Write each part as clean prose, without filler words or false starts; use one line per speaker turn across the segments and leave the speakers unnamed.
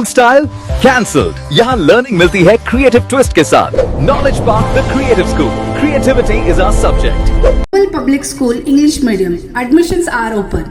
Style cancelled. यहाँ learning मिलती है क्रिएटिव ट्विस्ट के साथ। Knowledge park the creative school, creativity is our subject.
Public School English Medium. Admissions are open.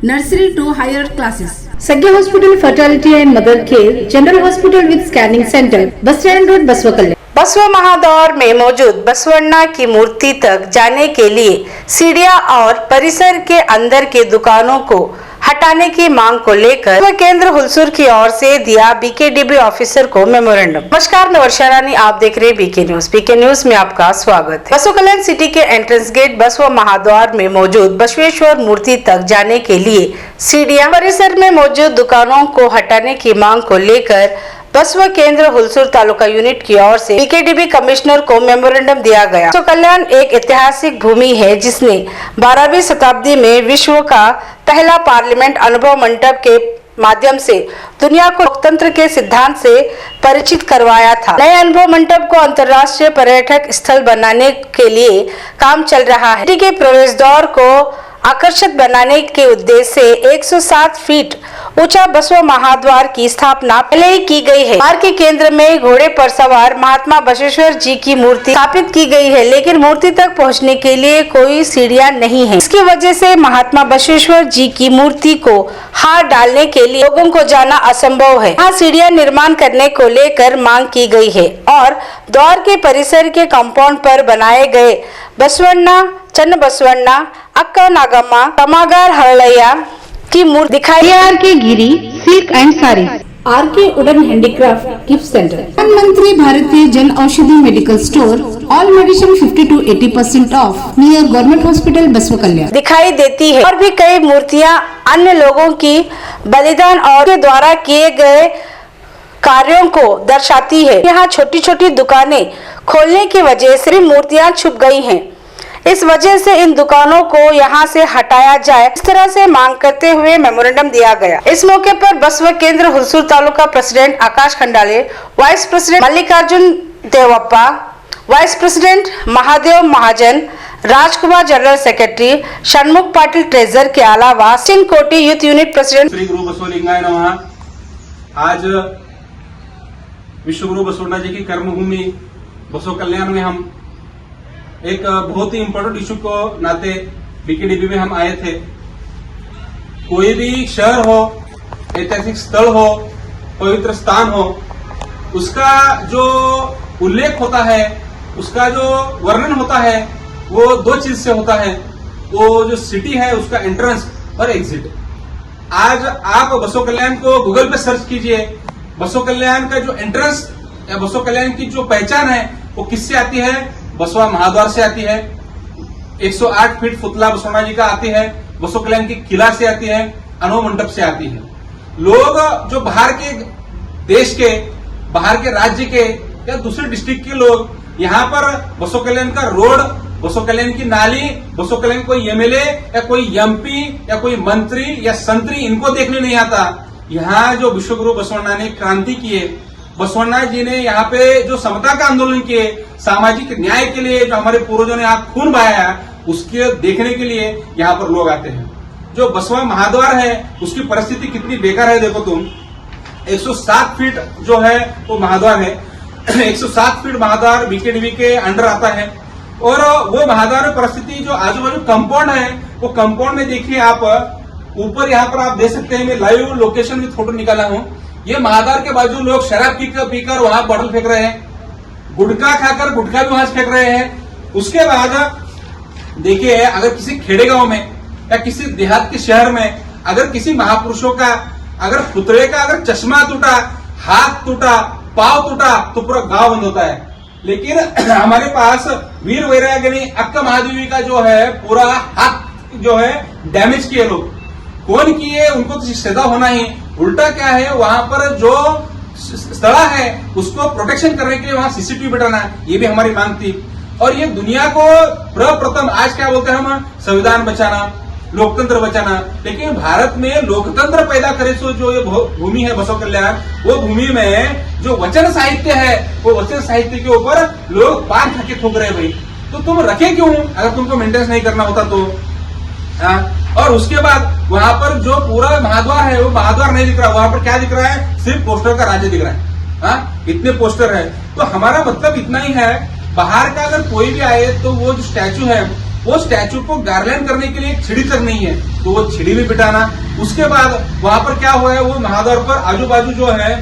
Nursery to higher classes.
Sagya Hospital Fertility and Mother Care, General Hospital with Scanning Center, Bus Stand Road, बसवा कल्याण।
बसवा महाद्वार में मौजूद बसवण्णा की मूर्ति तक जाने के लिए सीढ़ियां और परिसर के अंदर के दुकानों को हटाने की मांग को लेकर केंद्र हुलसूर की ओर से दिया बीकेडीबी ऑफिसर को मेमोरेंडम। नमस्कार, मैं वर्षा रानी, आप देख रहे हैं बीके न्यूज। बीके न्यूज में आपका स्वागत है। बसवा कल्याण सिटी के एंट्रेंस गेट बसवा महाद्वार में मौजूद बसवेश्वर मूर्ति तक जाने के लिए सीढ़ियां परिसर में मौजूद दुकानों को हटाने की मांग को लेकर बसवा केंद्र हुलसूर तालुका यूनिट की ओर से बीकेडीबी कमिश्नर को मेमोरेंडम दिया गया। बसवा कल्याण एक ऐतिहासिक भूमि है जिसने 12वीं शताब्दी में विश्व का पहला पार्लियामेंट अनुभव मंडप के माध्यम से दुनिया को लोकतंत्र के सिद्धांत से परिचित करवाया था। नए अनुभव मंडप को अंतर्राष्ट्रीय पर्यटक स्थल बनाने के लिए काम चल रहा है। के प्रवेश द्वार को आकर्षक बनाने के उद्देश्य से 107 फीट ऊंचा बसवा महाद्वार की स्थापना पहले ही की गई है। द्वार के केंद्र में घोड़े पर सवार महात्मा बसवेश्वर जी की मूर्ति स्थापित की गई है, लेकिन मूर्ति तक पहुंचने के लिए कोई सीढ़ियां नहीं है। इसकी वजह से महात्मा बसवेश्वर जी की मूर्ति को हाथ डालने के लिए लोगों को जाना असंभव है। यहाँ सीढ़ियां निर्माण करने को लेकर मांग की गई है और द्वार के परिसर के कंपाउंड पर बनाए गए बसवण्णा, चन्न बसवण्णा, अक्का नागम्मा, कमागार हरलैया की मूर्ति दिखाई।
आर के गिरी सिल्क एंड साड़ी,
आर के वुडन हैंडीक्राफ्ट गिफ्ट सेंटर। प्रधानमंत्री भारतीय Jan Aushadhi medical store, all medicine 50 to 80% of near government hospital बसवा कल्याण
दिखाई देती है। और भी कई मूर्तियां अन्य लोगों की बलिदान और के द्वारा किए गए कार्यों को दर्शाती है। यहाँ छोटी छोटी दुकानें खोलने की वजह से मूर्तियां छुप गई हैं। इस वजह से इन दुकानों को यहां से हटाया जाए, इस तरह से मांग करते हुए मेमोरेंडम दिया गया। इस मौके पर Basava Kendra Hulsoor taluka president Akash Khandale, vice president Mallikarjun Devappa, vice president Mahadev Mahajan, Rajkumar general secretary, Shanmukh Patil treasurer के अलावा सिंह कोटी यूथ यूनिट प्रेसिडेंट
श्री गुरु बसवलिंगाय नमः। आज विश्व गुरु बसवण्णा जी की कर्मभूमि बसवा कल्याण में हम एक बहुत ही इम्पोर्टेंट इशू को नाते बीकेडीबी में हम आए थे। कोई भी शहर हो, ऐतिहासिक स्थल हो, पवित्र स्थान हो, उसका जो उल्लेख होता है, उसका जो वर्णन होता है, वो दो चीज से होता है। वो जो सिटी है उसका एंट्रेंस और एग्जिट। आज आप बसवा कल्याण को गूगल पे सर्च कीजिए, बसवा कल्याण का जो एंट्रेंस या बसवा कल्याण की जो पहचान है वो किससे आती है? बसवा महाद्वार से आती है। 108 फीट पुतला बसवण्णा जी का आती है। बसवा कल्याण की किला से आती है। अनुभव मंडप से आती है। लोग जो बाहर के देश के, बाहर के राज्य के या दूसरे डिस्ट्रिक्ट के लोग यहाँ पर बसवा कल्याण का रोड, बसवा कल्याण की नाली, बसवा कल्याण कोई एमएलए या कोई एमपी या कोई मंत्री या संतरी इनको देखने नहीं आता। यहाँ जो विश्वगुरु बसवण्णा ने क्रांति की है, बसवण्णा जी ने यहाँ पे जो समता का आंदोलन किए, सामाजिक न्याय के लिए जो हमारे पूर्वजों ने आप खून बहाया, उसके देखने के लिए यहाँ पर लोग आते हैं। जो बसवा महाद्वार है उसकी परिस्थिति कितनी बेकार है देखो तुम। 107 फीट जो है वो महाद्वार है। 107 फीट महाद्वार बीकेडीबी के अंडर आता है और वो महाद्वार में परिस्थिति जो आजू बाजू कंपाउंड है, वो कंपाउंड में देखिए आप ऊपर यहाँ पर आप देख सकते हैं। मैं लाइव लोकेशन में फोटो निकाला हूँ। ये महाद्वार के बाजू लोग शराब पीकर वहां बॉटल फेंक रहे हैं, गुटखा खाकर गुटखा भी वहां फेंक रहे हैं। उसके बाद देखिए, अगर किसी खेड़े गांव में या किसी देहात के शहर में अगर किसी महापुरुषों का अगर पुतले का अगर चश्मा टूटा, हाथ टूटा, पांव टूटा तो पूरा गांव बंद होता है। लेकिन हमारे पास वीर वैरागिनी अक्का महादेवी का जो है पूरा हाथ जो है डैमेज किए लोग। कौन किए? उनको तो सजा होना ही। उल्टा क्या है, वहां पर जो स्थल है उसको प्रोटेक्शन करने के लिए वहां सीसीटीवी बैठाना, ये भी हमारी मांग थी। और ये दुनिया को प्रप्रथम आज क्या बोलते हैं हम, संविधान बचाना, लोकतंत्र बचाना। लेकिन भारत में लोकतंत्र पैदा करे सो जो ये भूमि है बसवा कल्याण, वो भूमि में जो वचन साहित्य है, वो वचन साहित्य के ऊपर लोग पान खा के थूक रहे भाई। तो तुम रखे क्यों अगर तुमको मेंटेनेंस नहीं करना होता तो? और उसके बाद वहां पर जो पूरा महाद्वार है वो महाद्वार नहीं दिख रहा, वहां पर क्या दिख रहा है, सिर्फ पोस्टर का राज्य दिख रहा है। हाँ, इतने पोस्टर है। तो हमारा मतलब इतना ही है, बाहर का अगर कोई भी आए तो वो जो स्टैचू है वो स्टैचू को गार्लैंड करने के लिए एक छिड़ी तक नहीं है, तो वो छिड़ी भी बिठाना। उसके बाद वहां पर क्या हुआ है, वो महाद्वार पर आजू बाजू जो है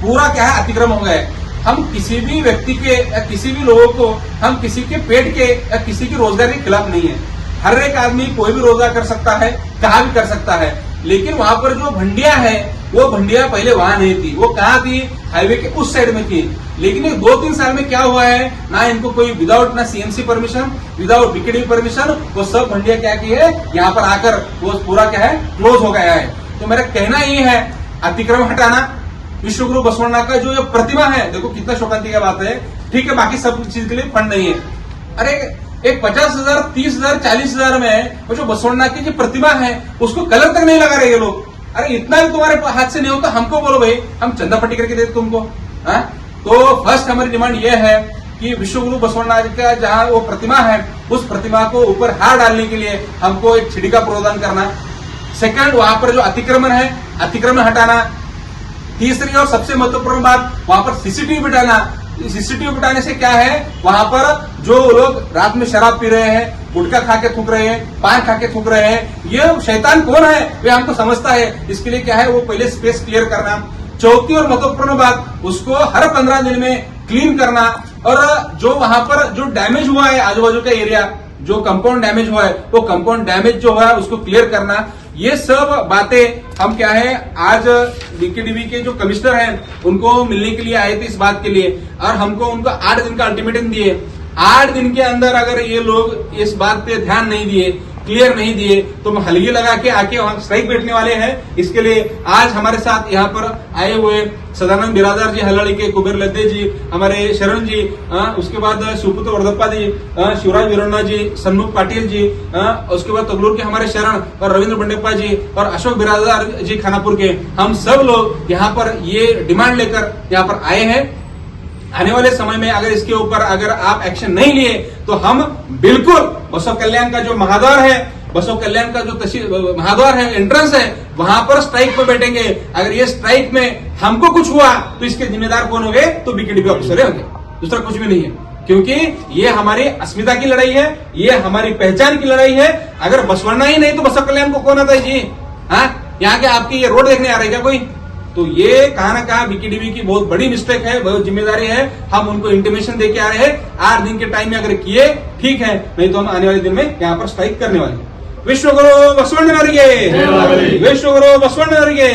पूरा क्या है, अतिक्रम हो गया है। हम किसी भी व्यक्ति के या किसी भी लोगों को, हम किसी के पेट के या किसी के रोजगार के खिलाफ नहीं है। हर एक आदमी कोई भी रोजगार कर सकता है, कहाँ भी कर सकता है। लेकिन वहां पर जो भंडिया है वो भंडिया पहले वहां नहीं थी, वो कहाँ थी, हाईवे के उस साइड में थी। लेकिन ये 2-3 साल में क्या हुआ है, ना इनको कोई विदाउट ना CMC permission, without BKD permission, वो सब भंडिया क्या की है, यहाँ पर आकर वो पूरा क्या है, क्लोज हो गया है। तो मेरा कहना ये है, अतिक्रम हटाना, विश्वगुरु बसवण्णा का जो ये प्रतिमा है, देखो कितना शोकांति की बात है। ठीक है, बाकी सब चीज के लिए फंड नहीं है। अरे एक 50,000, 30,000, 40,000 में वो जो बसवण्णा की जो प्रतिमा है उसको कलर तक नहीं लगा रहे ये लोग। अरे इतना भी तुम्हारे हाथ से नहीं होता, हमको बोलो भाई, हम चंदा पट्टी करके देते तुमको। हाँ? तो फर्स्ट हमारी डिमांड ये है कि विश्वगुरु बसवण्णा का जहां वो प्रतिमा है, उस प्रतिमा को ऊपर हार डालने के लिए हमको एक छिड़ी का प्रदान करना। सेकंड, वहां पर जो अतिक्रमण है, अतिक्रमण हटाना। तीसरी और सबसे महत्वपूर्ण बात, वहां पर सीसीटीवी बिठाना। सीसीटीवी बिठाने से क्या है, वहां पर जो लोग रात में शराब पी रहे हैं, गुटखा खा के थूक रहे हैं, पान खा के थूक रहे हैं, ये शैतान कौन है वे हमको समझता है। इसके लिए क्या है, वो पहले स्पेस क्लियर करना। चौथी और महत्वपूर्ण बात, उसको हर 15 दिन में क्लीन करना। और जो वहां पर जो डैमेज हुआ है, आजू बाजू का एरिया जो कंपाउंड डैमेज हुआ है, वो कंपाउंड डैमेज जो हुआ है उसको क्लियर करना। ये सब बातें हम क्या है, आज बीकेडीबी के जो कमिश्नर हैं उनको मिलने के लिए आए थे इस बात के लिए, और हमको उनको 8 दिन का अल्टीमेटम दिए। 8 दिन के अंदर अगर ये लोग इस बात पे ध्यान नहीं दिए, क्लियर नहीं दिए, तो हम हलगी लगा के आके हम स्ट्राइक बैठने वाले हैं। इसके लिए आज हमारे साथ यहाँ पर आए हुए सदानंद बिरादार जी, हल्लाड़ी के कुबेर लद्दे जी, हमारे शरण जी, उसके बाद शिवपुत्र वर्धप्पा जी, शिवराज वीरण्णा जी, सन्मुख पाटिल जी, उसके बाद तगलूर के हमारे शरण और रविंद्र बंडेप्पा जी और अशोक बिरादार जी खानापुर के, हम सब लोग यहाँ पर ये डिमांड लेकर यहाँ पर आए हैं। आने वाले समय में अगर इसके ऊपर अगर आप एक्शन नहीं लिए तो हम बिल्कुल बसव कल्याण का जो महाद्वार है, बसव कल्याण का जो महाद्वार है, एंट्रेंस है, वहां पर स्ट्राइक पे बैठेंगे। अगर ये स्ट्राइक में हमको कुछ हुआ तो इसके जिम्मेदार कौन होंगे, तो बीकेडीपी ऑफिसर होंगे, दूसरा कुछ भी नहीं है। क्योंकि ये हमारी अस्मिता की लड़ाई है, ये हमारी पहचान की लड़ाई है। अगर बसवण्णा ही नहीं तो बसव कल्याण को कौन आता है जी? हाँ, यहाँ के आपकी ये रोड देखने आ रही है क्या कोई? तो ये कहां ना कहां बीकेडीबी की बहुत बड़ी मिस्टेक है, बहुत जिम्मेदारी है। हम उनको इंटीमेशन देके आ रहे हैं, 8 दिन के टाइम में अगर किए ठीक है, नहीं तो हम आने वाले दिन में यहाँ पर स्ट्राइक करने वाले हैं। विश्वगुरु बसवण्णनवರಿಗೆ, विश्वगुरु बसवण्णनवರಿಗೆ।